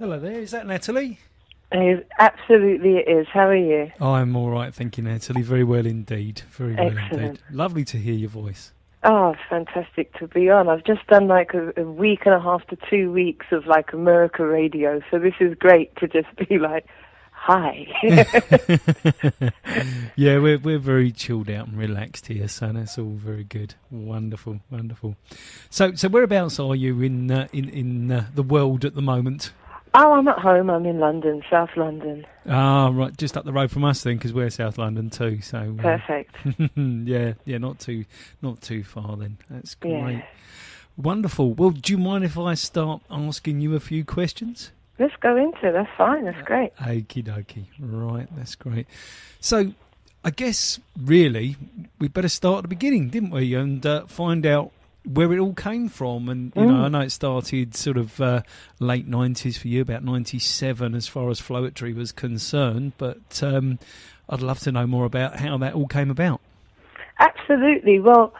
Hello there, is that Natalie? Absolutely it is. How are you? I'm all right, thank you, Natalie. Very well indeed. Very well Excellent. indeed. Lovely to hear your voice. Oh, fantastic to be on. I've just done like a week and a half to 2 weeks of like America radio, so this is great to just be like, hi. Yeah, we're very chilled out and relaxed here, so that's all very good. Wonderful, wonderful. So whereabouts are you in the world at the moment? Oh, I'm at home. I'm in London, South London. Ah, right, just up the road from us then, because we're South London too. So Perfect. yeah, not too far then. That's great. Yeah. Wonderful. Well, do you mind if I start asking you a few questions? Let's go into it. That's fine. That's great. Okie dokie. Right, that's great. So, I guess really we better start at the beginning, didn't we? And find out where it all came from. And you know, I know it started sort of late 90s for you, about 97 as far as Floacist was concerned. But I'd love to know more about how that all came about. Absolutely. Well,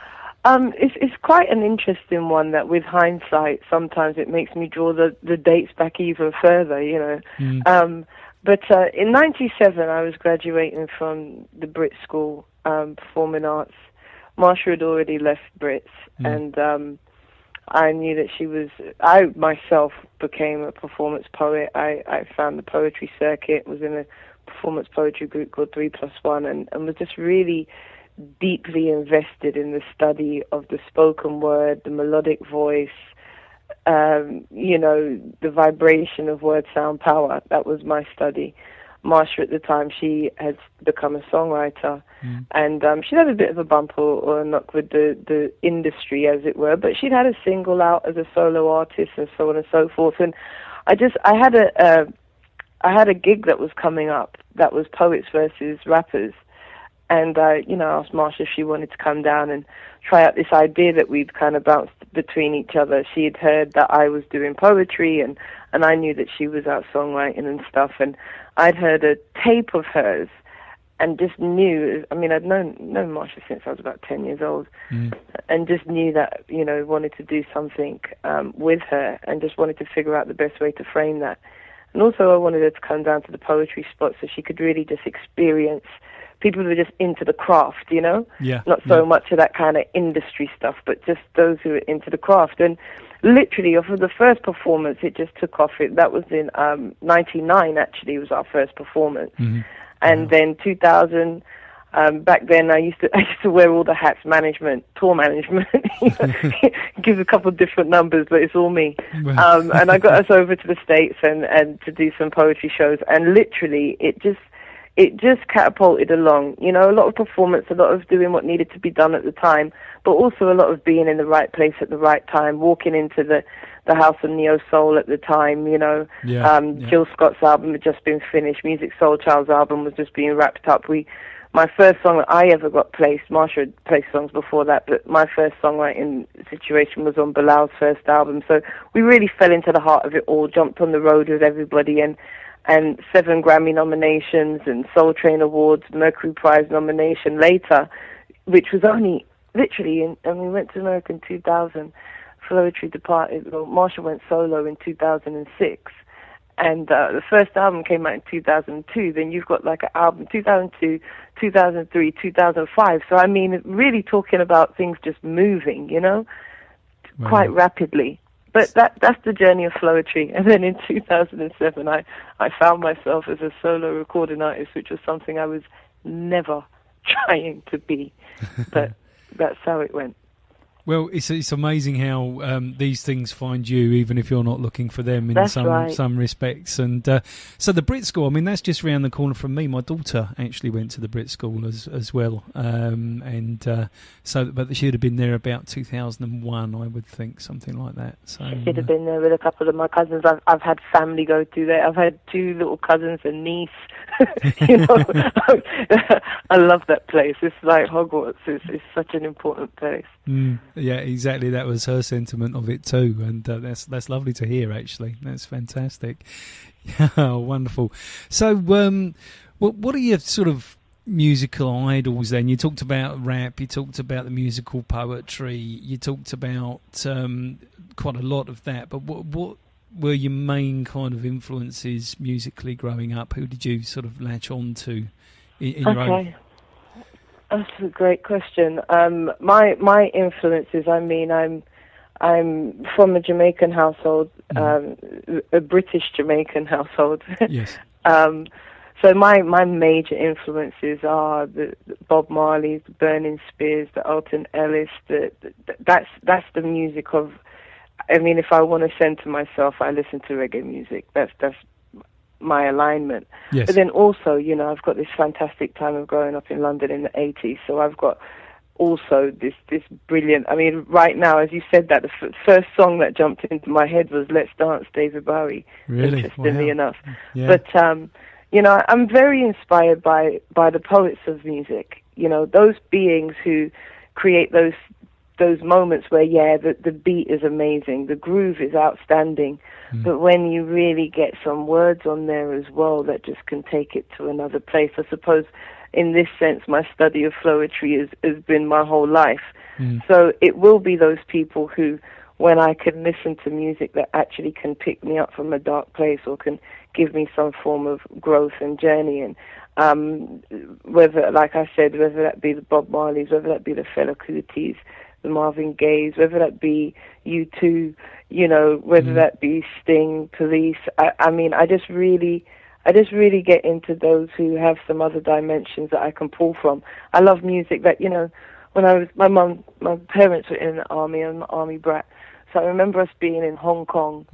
it's quite an interesting one that with hindsight, sometimes it makes me draw the dates back even further, you know. But in 97, I was graduating from the Brit School, Performing Arts. Marsha had already left Brits, and I knew that I myself became a performance poet. I found the poetry circuit, was in a performance poetry group called 3+1, and was just really deeply invested in the study of the spoken word, the melodic voice, you know, the vibration of word sound power. That was my study. Marsha at the time, she had become a songwriter, and she'd had a bit of a bump or a knock with the industry, as it were, but she'd had a single out as a solo artist and so on and so forth. And I had a gig that was coming up that was poets versus rappers. And I asked Marsha if she wanted to come down and try out this idea that we'd kind of bounced between each other. She had heard that I was doing poetry, and I knew that she was out songwriting and stuff. And I'd heard a tape of hers and just knew, I mean, I'd known Marsha since I was about 10 years old, and just knew that, you know, wanted to do something with her and just wanted to figure out the best way to frame that. And also I wanted her to come down to the poetry spot so she could really just experience people who are just into the craft, you know? Yeah. Not so much of that kind of industry stuff, but just those who are into the craft. And literally, off of the first performance, it just took off. That was in 99, actually, was our first performance. And then 2000, back then I used to wear all the hats, management, tour management. Gives a couple of different numbers, but it's all me. And I got us over to the States and to do some poetry shows. And literally, it just catapulted along, you know, a lot of performance, a lot of doing what needed to be done at the time, but also a lot of being in the right place at the right time, walking into the House of Neo Soul at the time, you know. Jill Scott's album had just been finished, Music Soul Child's album was just being wrapped up. My first song that I ever got placed, Marsha had placed songs before that, but my first songwriting situation was on Bilal's first album, so we really fell into the heart of it all, jumped on the road with everybody, and 7 Grammy nominations and Soul Train Awards, Mercury Prize nomination later, which was only literally, we went to America in 2000, Floacist departed, well, Marsha went solo in 2006, and the first album came out in 2002, then you've got like an album 2002, 2003, 2005, so I mean, really talking about things just moving, you know, quite rapidly. But that's the journey of Floacist. And then in 2007, I found myself as a solo recording artist, which was something I was never trying to be. But that's how it went. Well, it's amazing how these things find you, even if you're not looking for them in some respects. And so the Brit School, I mean, that's just around the corner from me. My daughter actually went to the Brit School as well. But she'd have been there about 2001, I would think, something like that. So she'd have been there with a couple of my cousins. I've had family go through there. I've had 2 little cousins and niece. You know, I love that place. It's like Hogwarts. It's such an important place. Yeah, exactly. That was her sentiment of it too, and that's lovely to hear. Actually, that's fantastic. Oh, wonderful. So, what are your sort of musical idols then? You talked about rap. You talked about the musical poetry. You talked about quite a lot of that. But what were your main kind of influences musically growing up? Who did you sort of latch on to in your own? That's a great question. My influences, I mean, I'm from a Jamaican household, a British Jamaican household. Yes. So my major influences are the Bob Marley, the Burning Spears, the Alton Ellis. That's the music of. I mean, if I want to center myself, I listen to reggae music. That's my alignment. Yes. But then also, you know, I've got this fantastic time of growing up in London in the 80s. So I've got also this brilliant. I mean, right now, as you said that, the first song that jumped into my head was "Let's Dance," David Bowie. Really? Interestingly enough. Yeah. But you know, I'm very inspired by the poets of music. You know, those beings who create those moments where, the beat is amazing, the groove is outstanding, but when you really get some words on there as well that just can take it to another place. I suppose in this sense, my study of flowetry has been my whole life. So it will be those people who, when I can listen to music that actually can pick me up from a dark place or can give me some form of growth and journey, and whether, like I said, whether that be the Bob Marleys, whether that be the Fela Kutis, the Marvin Gayes, whether that be U2, you know, whether that be Sting, Police. I mean, I just really get into those who have some other dimensions that I can pull from. I love music that, you know, when my parents were in the army, I'm an army brat, so I remember us being in Hong Kong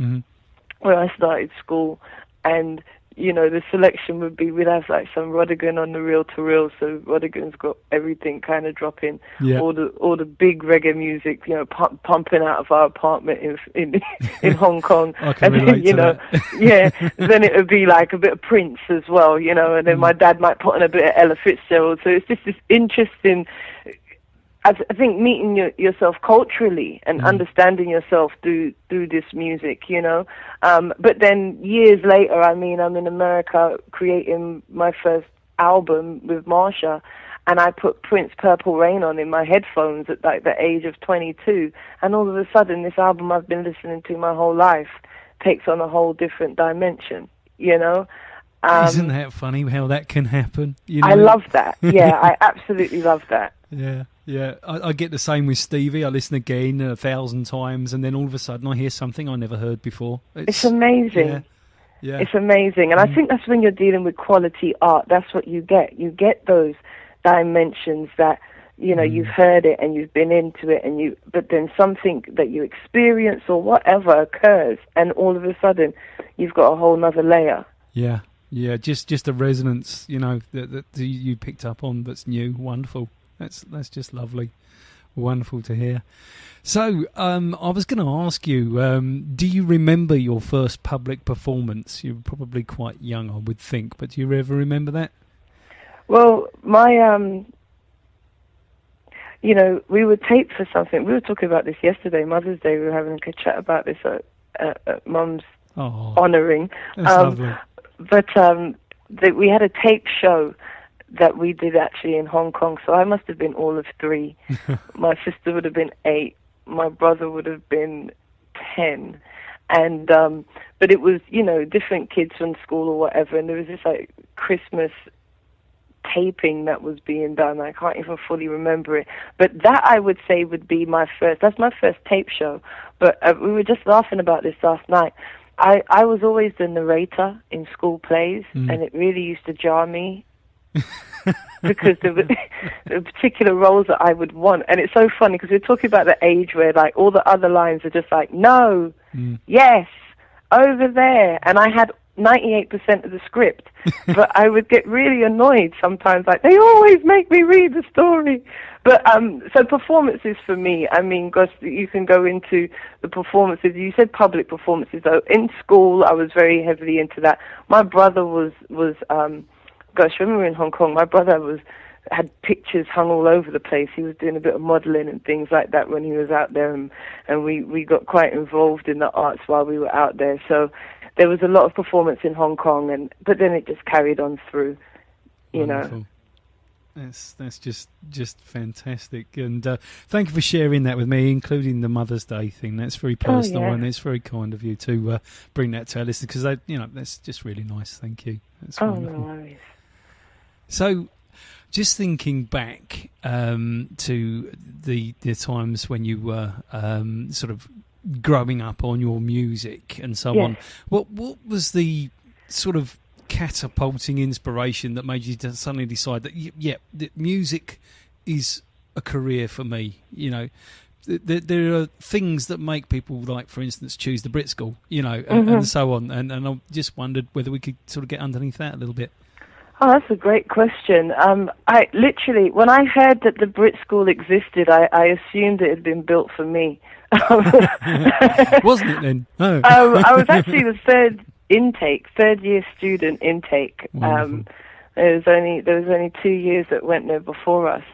where I started school, and you know, the selection would be, we'd have like some Rodigan on the reel-to-reel, so Rodigan's got everything kind of dropping, all the big reggae music, you know, pumping out of our apartment in Hong Kong. I can and relate then, to that. Then it would be like a bit of Prince as well, you know, and then my dad might put on a bit of Ella Fitzgerald, so it's just this interesting, I think, meeting yourself culturally and understanding yourself through this music, you know. But then years later, I mean, I'm in America creating my first album with Marsha, and I put Prince Purple Rain on in my headphones at like the age of 22, and all of a sudden this album I've been listening to my whole life takes on a whole different dimension, you know. Isn't that funny how that can happen? You know? I love that. Yeah, I absolutely love that. Yeah. I get the same with Stevie. I listen again 1,000 times, and then all of a sudden I hear something I never heard before. It's amazing. Yeah. It's amazing. And I think that's when you're dealing with quality art. That's what you get. You get those dimensions that, you know, you've heard it and you've been into it, but then something that you experience or whatever occurs, and all of a sudden you've got a whole nother layer. Yeah, just a resonance, you know, that you picked up on that's new. Wonderful. That's just lovely. Wonderful to hear. So, I was going to ask you, do you remember your first public performance? You were probably quite young, I would think, but do you ever remember that? Well, my, you know, we were taped for something. We were talking about this yesterday, Mother's Day. We were having a chat about this at Mum's honouring. That's lovely. But we had a tape show that we did actually in Hong Kong, so I must have been all of 3. My sister would have been 8. My brother would have been 10. And but it was, you know, different kids from school or whatever, and there was this like Christmas taping that was being done. I can't even fully remember it, but that I would say would be that's my first tape show. But we were just laughing about this last night. I was always the narrator in school plays, and it really used to jar me because there were particular roles that I would want. And it's so funny because we're talking about the age where like all the other lines are just like, no, yes, over there. And I had 98% of the script, but I would get really annoyed sometimes, like, they always make me read the story. But so performances for me, I mean, gosh, you can go into the performances. You said public performances, though. In school, I was very heavily into that. My brother was gosh, when we were in Hong Kong, my brother had pictures hung all over the place. He was doing a bit of modelling and things like that when he was out there, and we got quite involved in the arts while we were out there. So there was a lot of performance in Hong Kong, but then it just carried on through, you Wonderful. know. That's just fantastic, and thank you for sharing that with me, including the Mother's Day thing. That's very personal, and it's very kind of you to bring that to our listeners, because that's just really nice. Thank you. That's wonderful. No worries. So, just thinking back to the times when you were sort of growing up on your music and so on. What was the sort of catapulting inspiration that made you suddenly decide that that music is a career for me? There are things that make people, like, for instance, choose the Brit School, and so on, and I just wondered whether we could sort of get underneath that a little bit. Oh, that's a great question. I literally, when I heard that the Brit School existed, I assumed it had been built for me. Wasn't it then? Oh. I was actually the third year student intake. There was only 2 years that went there before us,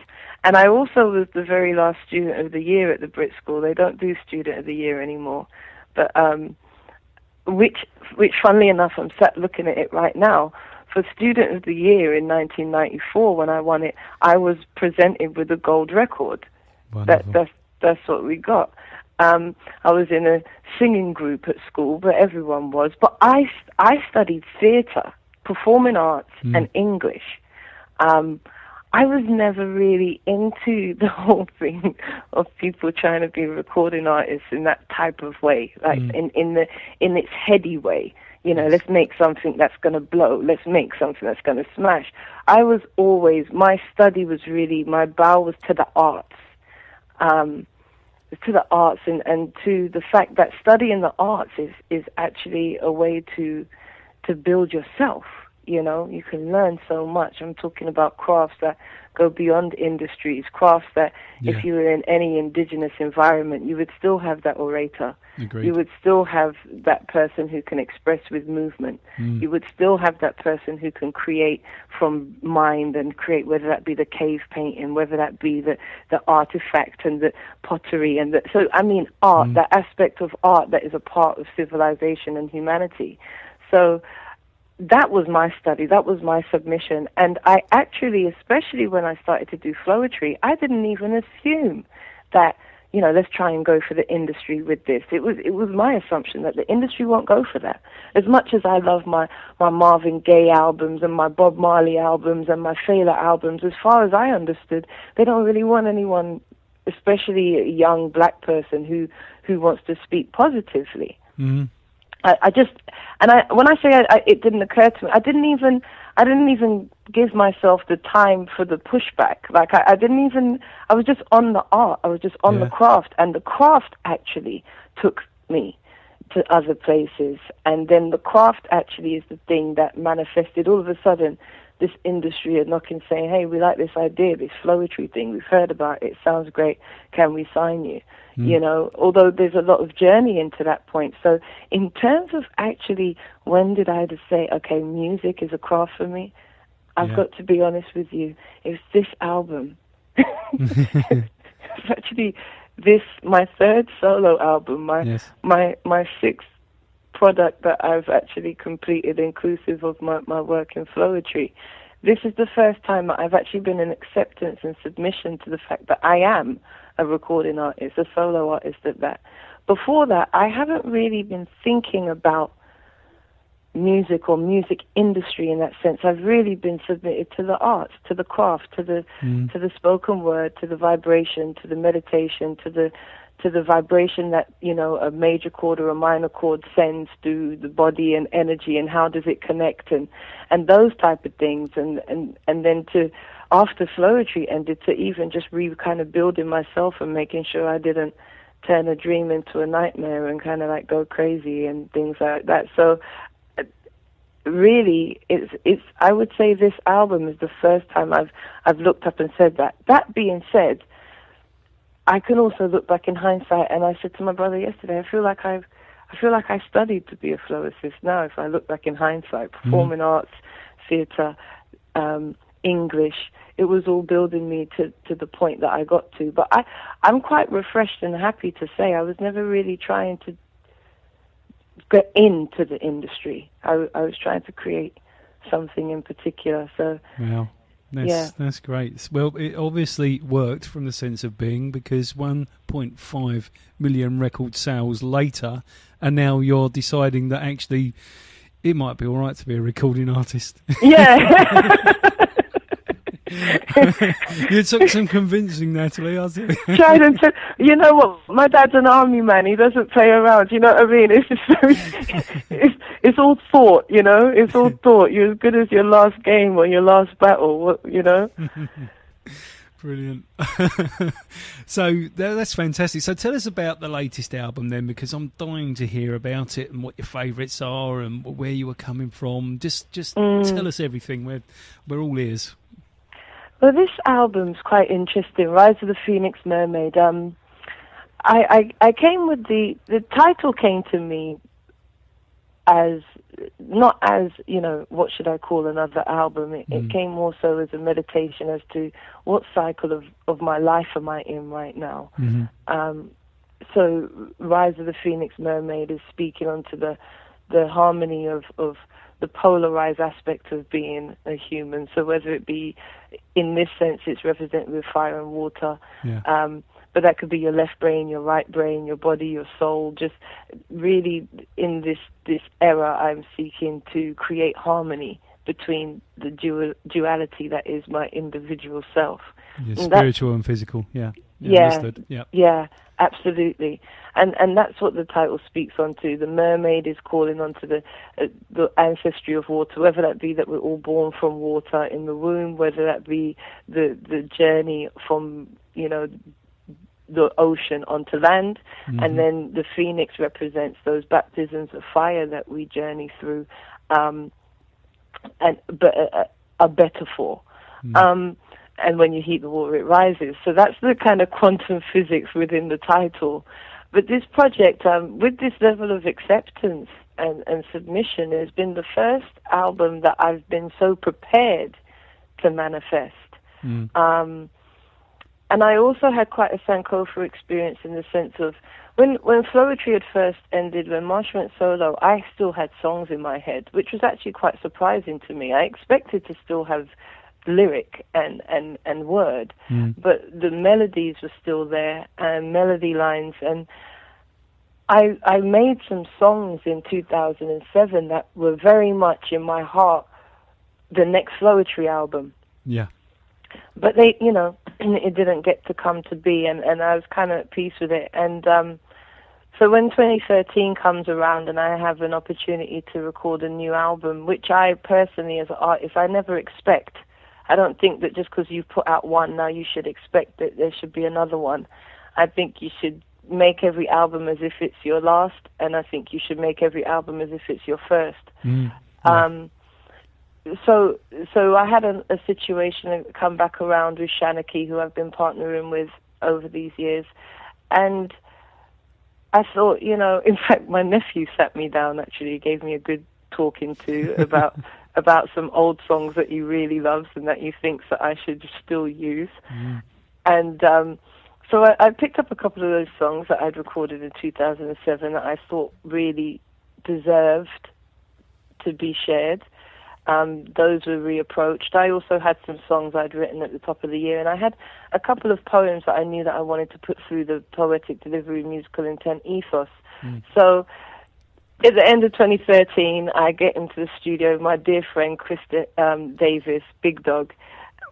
and I also was the very last student of the year at the Brit School. They don't do student of the year anymore, but which funnily enough, I'm sat looking at it right now. For student of the year in 1994, when I won it, I was presented with a gold record. That's what we got. I was in a singing group at school, but everyone was. But I studied theatre, performing arts, and English. I was never really into the whole thing of people trying to be recording artists in that type of way, like in its heady way. Let's make something that's going to blow. Let's make something that's going to smash. My study was really, my bow was to the arts. To the arts and to the fact that studying the arts is actually a way to build yourself. You can learn so much. I'm talking about crafts that go beyond industries, crafts that if you were in any indigenous environment, you would still have that orator. Agreed. You would still have that person who can express with movement. You would still have that person who can create from mind and create, whether that be the cave painting, whether that be the artifact and the pottery. Art, that aspect of art that is a part of civilization and humanity. So that was my study, that was my submission. And I actually, especially when I started to do flowetry, I didn't even assume that, let's try and go for the industry with this. It was my assumption that the industry won't go for that. As much as I love my Marvin Gaye albums and my Bob Marley albums and my Fela albums, as far as I understood, they don't really want anyone, especially a young black person who wants to speak positively. Mm-hmm. When I say it didn't occur to me, I didn't even give myself the time for the pushback. Like I was just on the art, I was just on the craft, and the craft actually took me to other places, and then the craft actually is the thing that manifested all of a sudden. This industry are knocking, saying, "Hey, we like this idea, this flowetry thing. We've heard about it. It sounds great. Can we sign you?" Although there's a lot of journey into that point. So in terms of actually, when did I just say, okay, music is a craft for me? I've got to be honest with you. It's this album. It's actually my third solo album, my sixth product that I've actually completed, inclusive of my work in flowetry. This is the first time that I've actually been in acceptance and submission to the fact that I am a recording artist, a solo artist at that. Before that, I haven't really been thinking about music or music industry in that sense. I've really been submitted to the arts, to the craft, to the spoken word, to the vibration, to the meditation, to the vibration that, a major chord or a minor chord sends through the body and energy, and how does it connect, and those type of things, and then to, after flowetry ended, to even just kind of building myself and making sure I didn't turn a dream into a nightmare and kind of like go crazy and things like that. So really, it's I would say this album is the first time I've looked up and said that. That being said, I can also look back in hindsight, and I said to my brother yesterday, I feel like I studied to be a flowist now. If I look back in hindsight, performing arts, theatre, English, it was all building me to the point that I got to. But I'm quite refreshed and happy to say I was never really trying to get into the industry. I was trying to create something in particular. So wow. That's great. Well, it obviously worked from the sense of being, because 1.5 million record sales later, and now you're deciding that actually it might be all right to be a recording artist. Yeah. You took some convincing, Natalie, I think. Tried and true. You know what? My dad's an army man. He doesn't play around. You know what I mean? It's just very, it's all thought. You know, it's all thought. You're as good as your last game or your last battle. You know. Brilliant. So that's fantastic. So tell us about the latest album then, because I'm dying to hear about it and what your favourites are and where you were coming from. Just tell us everything. We're all ears. Well, this album's quite interesting. Rise of the Phoenix Mermaid. I came with the title came to me as not as, you know, what should I call another album. It came also as a meditation as to what cycle of my life am I in right now. So Rise of the Phoenix Mermaid is speaking onto the harmony of the polarized aspect of being a human. So whether it be, in this sense, it's represented with fire and water, but that could be your left brain, your right brain, your body, your soul. Just really in this era, I'm seeking to create harmony between the duality that is my individual self. Spiritual and physical, understood. Yeah, absolutely. And that's what the title speaks onto. The mermaid is calling onto the ancestry of water, whether that be that we're all born from water in the womb, whether that be the journey from, you know, the ocean onto land, and then the phoenix represents those baptisms of fire that we journey through, but a metaphor. And when you heat the water, it rises. So that's the kind of quantum physics within the title. But this project, with this level of acceptance and submission, has been the first album that I've been so prepared to manifest. And I also had quite a Sankofa experience in the sense of when Floetry had first ended, when Marsha went solo, I still had songs in my head, which was actually quite surprising to me. I expected to still have lyric and word, but the melodies were still there and melody lines. And I made some songs in 2007 that were very much in my heart, the next Floetry album. Yeah. But they, you know, it didn't get to come to be, and I was kind of at peace with it. And so when 2013 comes around and I have an opportunity to record a new album, which I personally as an artist, I never expect. I don't think that just because you've put out one, now you should expect that there should be another one. I think you should make every album as if it's your last, and I think you should make every album as if it's your first. So I had a situation come back around with Shanaki, who I've been partnering with over these years, and I thought, you know, in fact, my nephew sat me down, actually gave me a good talking to about some old songs that he really loves and that he thinks that I should still use. And so I picked up a couple of those songs that I'd recorded in 2007 that I thought really deserved to be shared. Those were reapproached. I also had some songs I'd written at the top of the year, and I had a couple of poems that I knew that I wanted to put through the poetic delivery, musical intent ethos. So at the end of 2013, I get into the studio with my dear friend Krista Davis, Big Dog.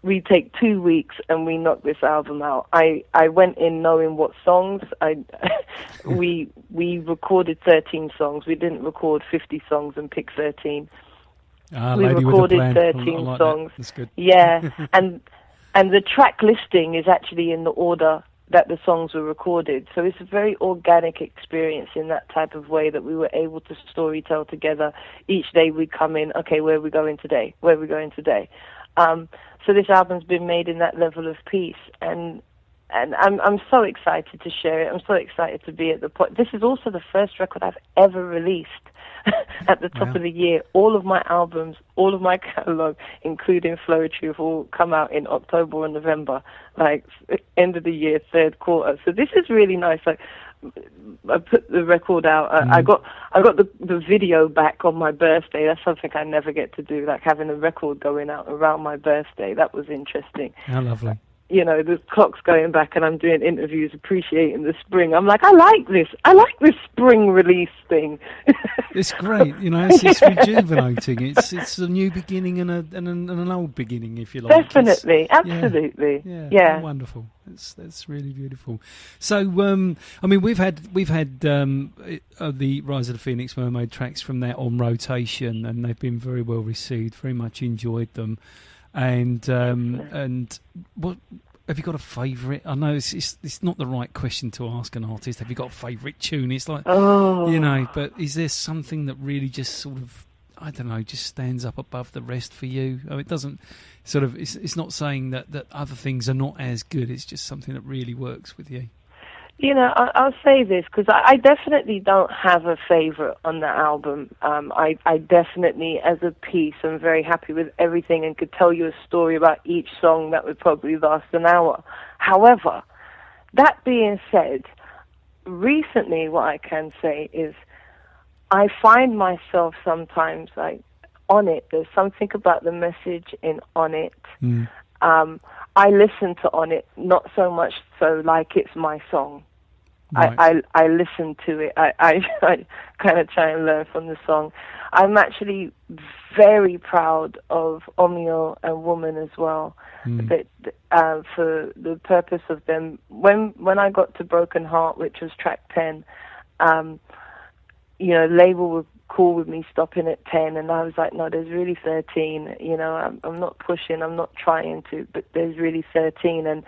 We take 2 weeks and we knock this album out. I went in knowing what songs. We recorded 13 songs. We didn't record 50 songs and pick 13. We recorded 13 like songs. That's good. Yeah, and the track listing is actually in the order that the songs were recorded. So it's a very organic experience in that type of way that we were able to storytell together. Each day we come in, okay, where are we going today? Where are we going today? So this album's been made in that level of peace, and I'm so excited to share it. I'm so excited to be at the point. This is also the first record I've ever released at the top of the year. All of my albums, all of my catalog, including Floetry, have all come out in October and November, like end of the year, third quarter. So this is really nice. Like I put the record out. I got the video back on my birthday. That's something I never get to do, like having a record going out around my birthday. That was interesting. How lovely. You know, the clock's going back and I'm doing interviews appreciating the spring. I'm like, I like this spring release thing. It's great, you know, it's rejuvenating. It's a new beginning and an old beginning, if you like. Definitely, absolutely. Yeah. Wonderful. That's really beautiful. So, I mean, we've had the Rise of the Phoenix Mermaid tracks from that on rotation, and they've been very well received. Very much enjoyed them. And what have you got a favourite? I know it's not the right question to ask an artist. Have you got a favourite tune? It's like, you know, but is there something that really just sort of, I don't know, just stands up above the rest for you? I mean, it doesn't sort of. It's not saying that other things are not as good. It's just something that really works with you. You know, I'll say this because I definitely don't have a favorite on the album. I definitely, as a piece, am very happy with everything and could tell you a story about each song that would probably last an hour. However, that being said, recently what I can say is I find myself sometimes like on it. There's something about the message in On It. I listen to On It, not so much so like it's my song. Right. I listen to it. I kind of try and learn from the song. I'm actually very proud of Omeo and Woman as well. That for the purpose of them. When I got to Broken Heart, which was track 10, you know, label were cool with me stopping at 10, and I was like, no, there's really 13. You know, I'm not pushing, I'm not trying to, but there's really 13. And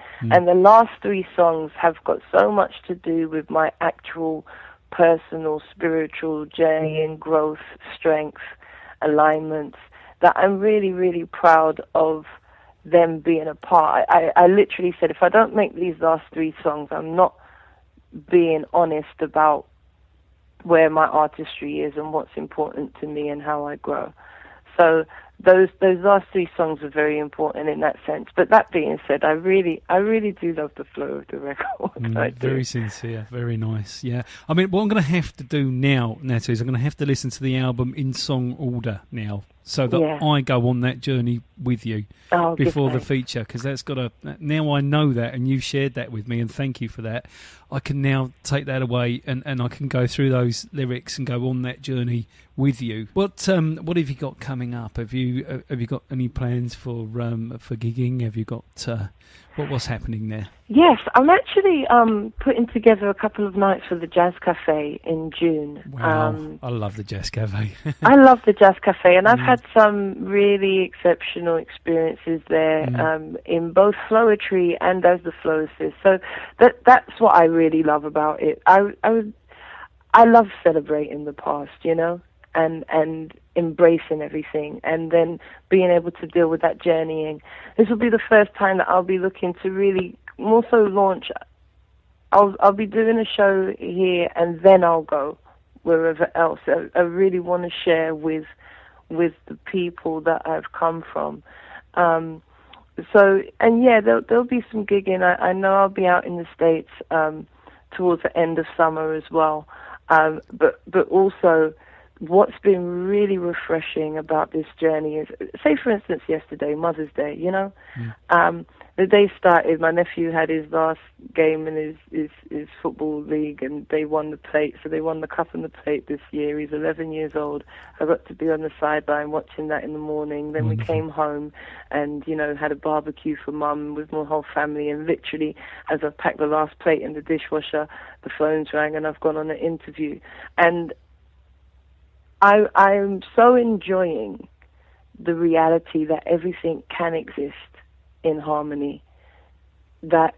the last 3 songs have got so much to do with my actual personal spiritual journey and growth, strength, alignments, that I'm really, really proud of them being a part. I literally said, if I don't make these last 3 songs, I'm not being honest about where my artistry is and what's important to me and how I grow. So those last 3 songs are very important in that sense. But that being said, I really do love the flow of the record. Very sincere, very nice. Yeah, I mean, what I'm going to have to do now, Natalie, is I'm going to have to listen to the album in song order now, so that I go on that journey with you before the feature, because that's got a. Now I know that, and you shared that with me, and thank you for that. I can now take that away, and I can go through those lyrics and go on that journey with you. What have you got coming up? Have you got any plans for gigging? Have you got what's happening there? Yes, I'm actually putting together a couple of nights for the Jazz Cafe in June. Wow, I love the Jazz Cafe. I love the Jazz Cafe, and I've had some really exceptional experiences there in both Floetry and as the Floacist. So that's what I really love about it. I love celebrating the past, you know, and embracing everything, and then being able to deal with that journeying. This will be the first time that I'll be looking to really more so launch. I'll be doing a show here, and then I'll go wherever else. I really want to share with the people that I've come from. So, and yeah, there'll be some gigging. I know I'll be out in the States towards the end of summer as well. But also, what's been really refreshing about this journey is, say for instance yesterday, Mother's Day, you know, the day started, my nephew had his last game in his football league, and they won the plate, so they won the cup and the plate this year. He's 11 years old. I got to be on the sideline watching that in the morning. Then we came home and, you know, had a barbecue for Mum with my whole family, and literally as I've packed the last plate in the dishwasher, the phones rang and I've gone on an interview. And I'm so enjoying the reality that everything can exist in harmony, that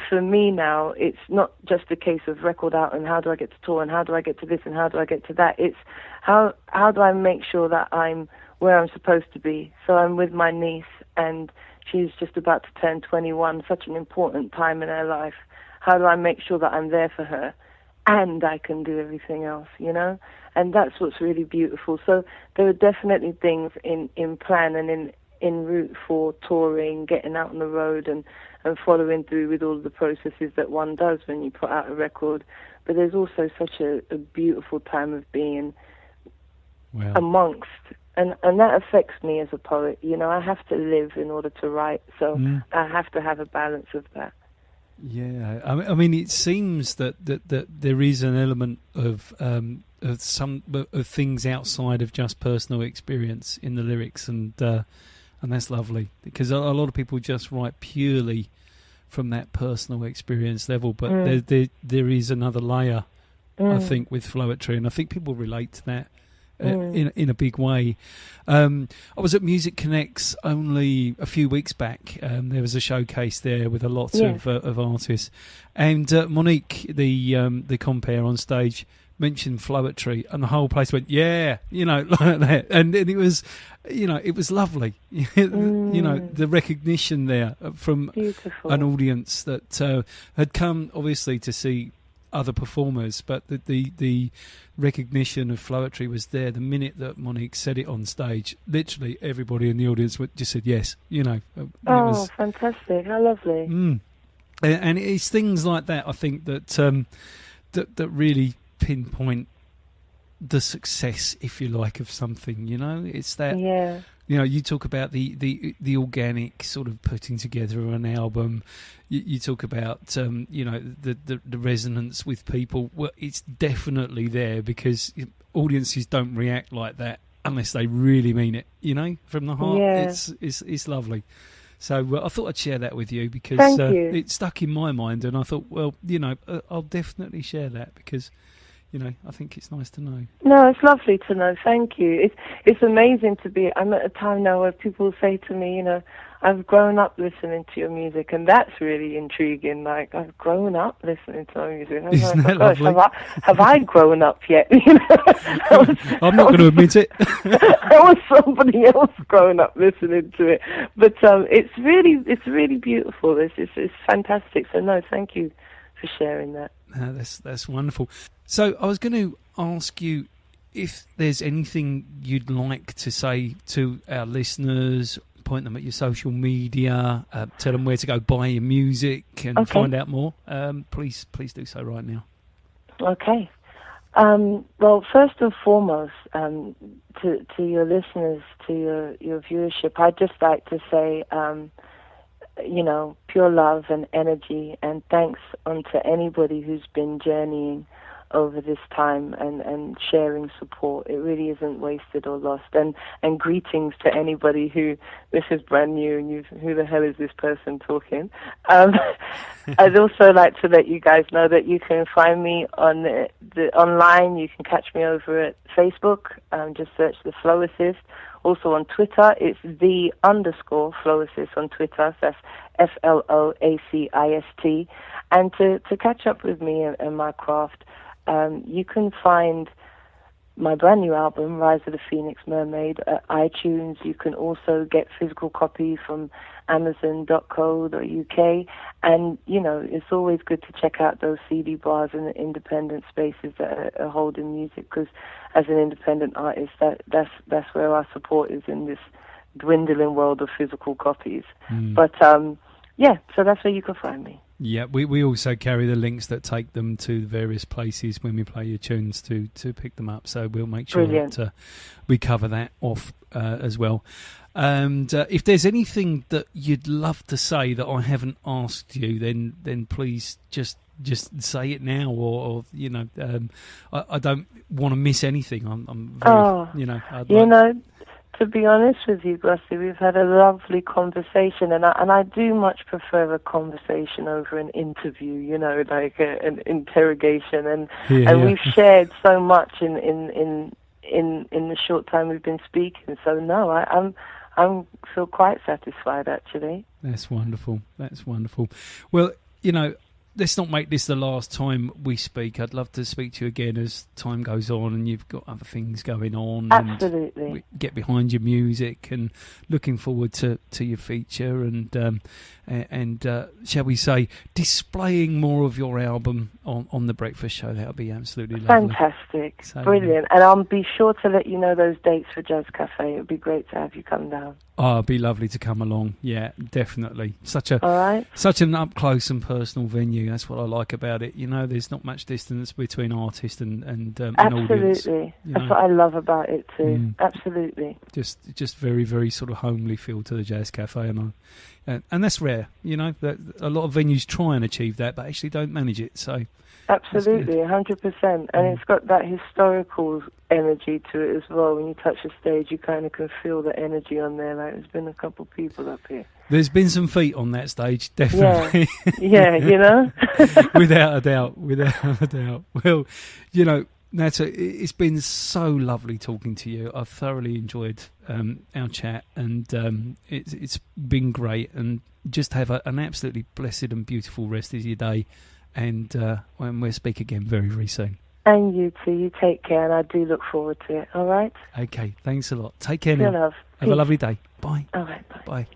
for me now it's not just a case of record out and how do I get to tour and how do I get to this and how do I get to that. It's how do I make sure that I'm where I'm supposed to be. So I'm with my niece, and she's just about to turn 21, such an important time in her life. How do I make sure that I'm there for her and I can do everything else, you know? And that's what's really beautiful. So there are definitely things in plan and in route for touring, getting out on the road and following through with all of the processes that one does when you put out a record. but there's also such a beautiful time of being Wow. amongst, and that affects me as a poet. You know, I have to live in order to write, so I have to have a balance of that. Yeah, I mean, it seems that there is an element of things outside of just personal experience in the lyrics, and that's lovely, because a lot of people just write purely from that personal experience level, but there is another layer, I think, with Floetry, and I think people relate to that in a big way. I was at Music Connects only a few weeks back. There was a showcase there with a lot of artists, and Monique, the compere on stage, mentioned Floetry, and the whole place went, yeah, you know, like that, and it was, you know, it was lovely. You know, the recognition there from Beautiful. an audience that had come obviously to see other performers, but the recognition of Floetry was there the minute that Monique said it on stage. Literally everybody in the audience just said yes, you know. Fantastic. How lovely. And it's things like that, I think, that that really pinpoint the success, if you like, of something, you know. It's that, you know, you talk about the organic sort of putting together an album. You talk about, you know, the resonance with people. Well, it's definitely there, because audiences don't react like that unless they really mean it, you know, from the heart. It's lovely. So I thought I'd share that with you, because it stuck in my mind, and I thought, well, you know, I'll definitely share that, because, you know, I think it's nice to know. No, it's lovely to know. Thank you. It's amazing to be. I'm at a time now where people say to me, you know, I've grown up listening to your music, and that's really intriguing. Like, I've grown up listening to your music. Isn't that lovely? Have I grown up yet? You know, I'm not going to admit it. I was somebody else growing up listening to it, but it's really beautiful. It's fantastic. So no, thank you for sharing that. That's wonderful. So I was going to ask you if there's anything you'd like to say to our listeners. Point them at your social media, tell them where to go buy your music and find out more. Please do so right now. Okay. Well, first and foremost, to your listeners, to your viewership, I'd just like to say, you know, pure love and energy, and thanks unto anybody who's been journeying over this time and sharing support. It really isn't wasted or lost. And greetings to anybody who this is brand new and who the hell is this person talking. I'd also like to let you guys know that you can find me on the online. You can catch me over at Facebook. Just search the Floacist. Also on Twitter, it's _Floacist on Twitter. That's FLOACIST. And to catch up with me and my craft, you can find my brand new album, Rise of the Phoenix Mermaid, at iTunes. You can also get physical copies from Amazon.co.uk. And, you know, it's always good to check out those CD bars and the independent spaces that are holding music, because as an independent artist, that's where our support is in this dwindling world of physical copies. But, yeah, so that's where you can find me. Yeah, we also carry the links that take them to the various places when we play your tunes to pick them up. So we'll make sure that we cover that off as well. And if there's anything that you'd love to say that I haven't asked you, then please just say it now, or you know, I don't want to miss anything. I'm very, you know, to be honest with you, Gussie, we've had a lovely conversation, and I do much prefer a conversation over an interview, you know, like an interrogation, and we've shared so much in the short time we've been speaking. So no, I'm feel quite satisfied, actually. That's wonderful. Well, you know, let's not make this the last time we speak. I'd love to speak to you again as time goes on and you've got other things going on. Absolutely. And get behind your music, and looking forward to your feature and shall we say, displaying more of your album on the Breakfast Show. That would be absolutely lovely. Fantastic. So, brilliant. And I'll be sure to let you know those dates for Jazz Cafe. It would be great to have you come down. Oh, it'd be lovely to come along. Yeah, definitely. Such an up close and personal venue. venue. That's what I like about it. You know, there's not much distance between artist and an audience. Absolutely. That's what I love about it too. Absolutely. Just very, very sort of homely feel to the Jazz Cafe, and that's rare. You know, that a lot of venues try and achieve that, but actually don't manage it. So absolutely, 100%, and it's got that historical energy to it as well. When you touch the stage, you kind of can feel the energy on there. Like there's been a couple of people up here. There's been some feet on that stage, definitely. Yeah, you know, without a doubt. Well, you know, Nata, it's been so lovely talking to you. I've thoroughly enjoyed our chat, and it's been great. And just have an absolutely blessed and beautiful rest of your day. And we'll speak again very, very soon. And you too. You take care, and I do look forward to it. All right? Okay, thanks a lot. Take care now. Love. Have a lovely day. Bye. All right, bye. Bye.